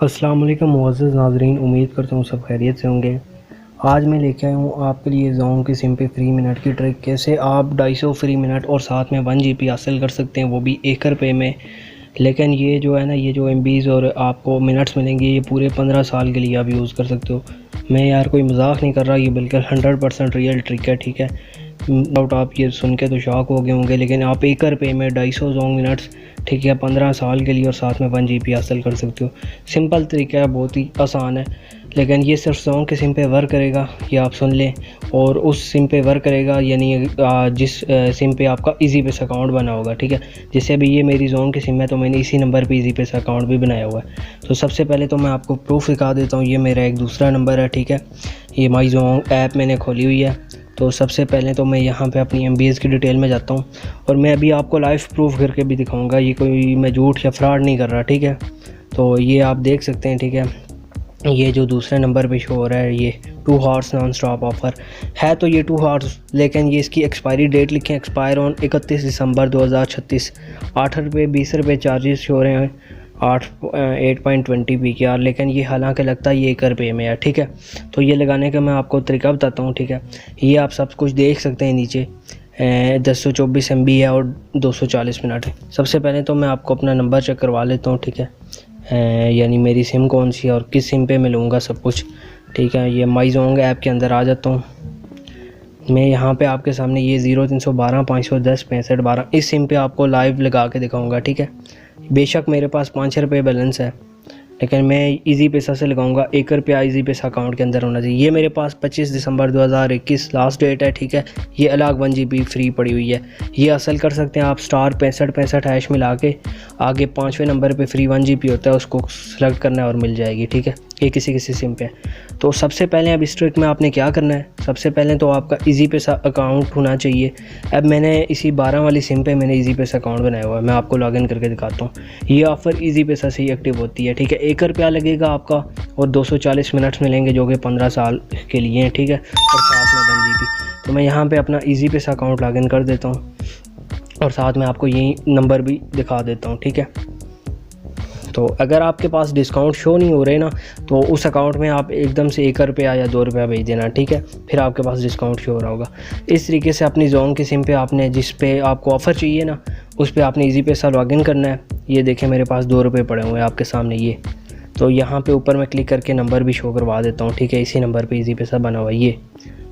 अस्सलाम वालेकुम मुअज़्ज़ज़ नाज़रीन, उम्मीद करता हूँ सब खैरियत से होंगे। आज मैं लेके आया हूँ आपके लिए ज़ोंग की सिम पे फ्री मिनट की ट्रिक। कैसे आप 250 फ्री मिनट और साथ में 1 GB हासिल कर सकते हैं, वो भी 1 रुपये में। लेकिन ये जो है ना, ये जो MBs और आपको मिनट्स मिलेंगे, ये पूरे 15 साल के लिए आप यूज़ कर सकते हो। मैं यार कोई मजाक नहीं कर रहा, ये बिल्कुल 100% रियल ट्रिक है, ठीक है। डाउट आप ये सुन के तो शॉक हो गए होंगे, लेकिन आप 1 रुपये में 250 ज़ोंग मिनट्स, ठीक है, 15 साल के लिए और साथ में 1 GB हासिल कर सकते हो। सिंपल तरीका है, बहुत ही आसान है, लेकिन ये सिर्फ ज़ोंग के सिम पे वर्क करेगा, ये आप सुन लें। और उस सिम पे वर्क करेगा यानी जिस सिम पे आपका ईजी पैसा अकाउंट बना होगा, ठीक है। जैसे अभी ये मेरी ज़ोंग की सिम है, तो मैंने इसी नंबर पे ईजी पैसा अकाउंट भी बनाया हुआ है। तो सबसे पहले तो मैं आपको प्रूफ दिखा देता हूँ। ये मेरा एक दूसरा नंबर है, ठीक है। ये माई ज़ोंग ऐप मैंने खोली हुई है। तो सबसे पहले तो मैं यहाँ पे अपनी MBs की डिटेल में जाता हूँ और मैं अभी आपको लाइव प्रूफ करके भी दिखाऊंगा। ये कोई मैं झूठ या फ्रॉड नहीं कर रहा, ठीक है। तो ये आप देख सकते हैं, ठीक है। ये जो दूसरे नंबर पे शो हो रहा है, ये 2 हॉर्स नॉन स्टॉप ऑफ़र है। तो ये 2 हॉर्स, लेकिन ये इसकी एक्सपायरी डेट लिखें, एक्सपायर ऑन 31 दिसंबर 2036। 8 रुपये 20 रुपये चार्जेस शो हो रहे हैं, 8.20 PKR, लेकिन ये हालांकि लगता है ये 1 रुपये में है, ठीक है। तो ये लगाने का मैं आपको तरीका बताता हूँ, ठीक है। ये आप सब कुछ देख सकते हैं नीचे, 1024 MB है और 240 मिनट है। सबसे पहले तो मैं आपको अपना नंबर चेक करवा लेता हूँ, ठीक है। यानी मेरी सिम कौन सी है और किस सिम पे मिलूँगा सब कुछ, ठीक है। ये माई ज़ोंग ऐप के अंदर आ जाता हूँ मैं। यहाँ पे आपके सामने ये 0312 510 65 12 इस सिम पे आपको लाइव लगा के दिखाऊंगा, ठीक है। बेशक मेरे पास 5 रुपये बैलेंस है, लेकिन मैं ईजी पैसा से लगाऊंगा। 1 रुपया ईजी पैसा अकाउंट के अंदर होना चाहिए। ये मेरे पास 25 दिसंबर 2021 लास्ट डेट है, ठीक है। ये अलग 1 GB फ्री पड़ी हुई है। ये हासिल कर सकते हैं आप स्टार 65 हैश मिला के। आगे 5वें नंबर पे फ्री 1 GB होता है, उसको सेलेक्ट करना है और मिल जाएगी, ठीक है। ये किसी सिम पे। तो सबसे पहले अब इस ट्रिक में आपने क्या करना है, सबसे पहले तो आपका ईजी पैसा अकाउंट होना चाहिए। अब मैंने इसी 12 वाली सिम पे मैंने ईजी पैसा अकाउंट बनाया हुआ है। मैं आपको लॉगिन करके दिखाता हूँ। ये ऑफ़र ईजी पैसा से ही एक्टिव होती है, ठीक है। 1 रुपया लगेगा आपका और 240 मिनट्स मिलेंगे, जो कि 15 साल के लिए हैं, ठीक है। और साथ में 1 GB। तो मैं यहाँ पे अपना ईजी पैसा अकाउंट लॉगिन कर देता हूँ और साथ में आपको यही नंबर भी दिखा देता हूँ, ठीक है। तो अगर आपके पास डिस्काउंट शो नहीं हो रहे ना, तो उस अकाउंट में आप एकदम से 1 रुपया या 2 रुपया भेज देना, ठीक है। फिर आपके पास डिस्काउंट शो हो रहा होगा। इस तरीके से अपनी ज़ोंग की सिम पे आपने, जिस पे आपको ऑफ़र चाहिए ना, उस पे आपने ईजी पैसा लॉगिन करना है। ये देखें मेरे पास 2 रुपये पड़े हुए हैं आपके सामने ये। तो यहाँ पे ऊपर मैं क्लिक करके नंबर भी शो करवा देता हूँ, ठीक है। इसी नंबर पे ईजी पैसा बना हुआ है, ये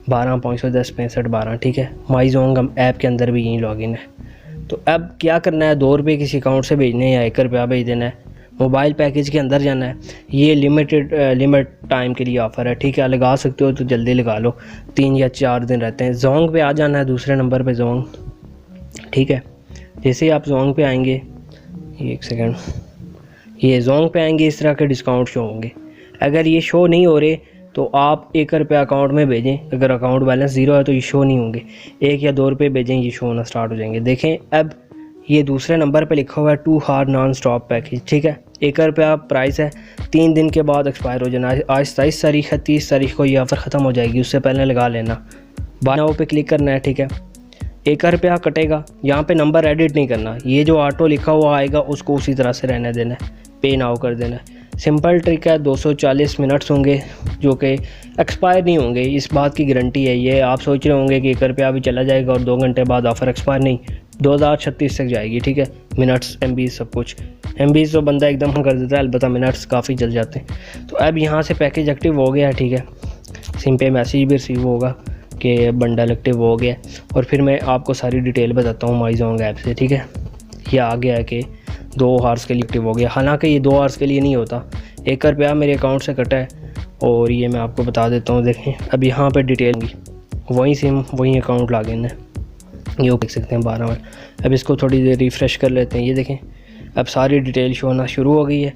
12 510 65 12, ठीक है। माई ज़ोंग ऐप के अंदर भी यही लॉगिन है। तो अब क्या करना है, 2 रुपये किसी अकाउंट से भेजने या 1 रुपया भेज देना है। मोबाइल पैकेज के अंदर जाना है। ये लिमिट टाइम के लिए ऑफ़र है, ठीक है। लगा सकते हो तो जल्दी लगा लो, 3 या 4 दिन रहते हैं। ज़ोंग पे आ जाना है, दूसरे नंबर पे ज़ोंग, ठीक है। जैसे ही आप ज़ोंग पे आएंगे, ये 1 सेकेंड, ये ज़ोंग पे आएंगे, इस तरह के डिस्काउंट शो होंगे। अगर ये शो नहीं हो रहे तो आप 1 रुपया अकाउंट में भेजें। अगर अकाउंट बैलेंस 0 है तो ये शो नहीं होंगे। 1 या 2 रुपये भेजें, ये शो होना स्टार्ट हो जाएंगे। देखें अब ये दूसरे नंबर पे लिखा हुआ है 2 हॉर्स नॉन स्टॉप पैकेज, ठीक है। 1 रुपया प्राइस है, 3 दिन के बाद एक्सपायर हो जाना। आज 27 तारीख है, 30 तारीख को ये ऑफ़र ख़त्म हो जाएगी, उससे पहले लगा लेना। बानाओ पे क्लिक करना है, ठीक है। 1 रुपया कटेगा, यहाँ पे नंबर एडिट नहीं करना। ये जो ऑटो लिखा हुआ आएगा उसको उसी तरह से रहने देना है, पे नाउ कर देना है। सिंपल ट्रिक है। 240 मिनट्स होंगे जो कि एक्सपायर नहीं होंगे, इस बात की गारंटी है। ये आप सोच रहे होंगे कि 1 रुपया भी चला जाएगा और 2 घंटे बाद ऑफ़र एक्सपायर, नहीं, 2036 तक जाएगी, ठीक है। मिनट्स MB सब कुछ, MB तो बंदा एकदम कर देता है, अलबत्ता मिनट्स काफ़ी जल जाते हैं। तो अब यहाँ से पैकेज एक्टिव हो गया है, ठीक है। सिम पे मैसेज भी रिसीव होगा कि बंडल एक्टिव हो गया। और फिर मैं आपको सारी डिटेल बताता हूँ माई ज़ोंग ऐप से, ठीक है। ये आ गया है कि 2 हॉर्स के लिए एक्टिव हो गया। हालांकि ये 2 हॉर्स के लिए नहीं होता, 1 रुपया मेरे अकाउंट से कटा है। और ये मैं आपको बता देता हूँ, देखें अब यहाँ पे डिटेल भी वही सिम वही अकाउंट लॉगिन है, ये देख सकते हैं 12 में। अब इसको थोड़ी देर रिफ़्रेश कर लेते हैं। ये देखें अब सारी डिटेल शो होना शुरू हो गई है।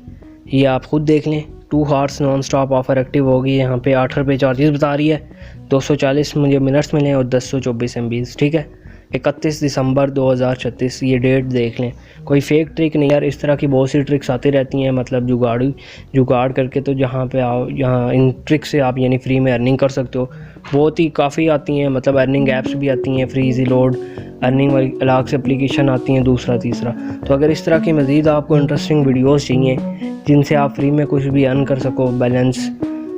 ये आप ख़ुद देख लें, 2 horse non stop offer active हो गई है। यहाँ पे 8 रुपये चार्जेस बता रही है, 240 मुझे मिनट्स मिले और 1024 MBs, ठीक है। 31 दिसंबर 2036 ये डेट देख लें। कोई फेक ट्रिक नहीं यार, इस तरह की बहुत सी ट्रिक्स आती रहती हैं, मतलब जुगाड़ करके। तो जहाँ पे आओ, यहाँ इन ट्रिक से आप यानी फ्री में अर्निंग कर सकते हो। बहुत ही काफ़ी आती हैं, मतलब अर्निंग ऐप्स भी आती हैं, फ्री इजी लोड, अर्निंग वाली अलग से एप्लीकेशन आती हैं, दूसरा तीसरा। तो अगर इस तरह की मज़ीद आपको इंटरेस्टिंग वीडियोस चाहिए जिनसे आप फ्री में कुछ भी अर्न कर सको, बैलेंस,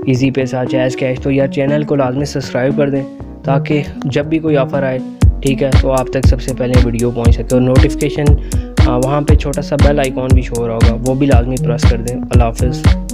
इजी पैसा, जैज़ कैश, तो यार चैनल को लाजमी सब्सक्राइब कर दें ताकि जब भी कोई ऑफ़र आए, ठीक है, तो आप तक सबसे पहले वीडियो पहुंच सके। और नोटिफिकेशन वहाँ पे छोटा सा बेल आइकॉन भी शो हो रहा होगा, वो भी लाजमी प्रेस कर दें। अल्लाह हाफ़िज़।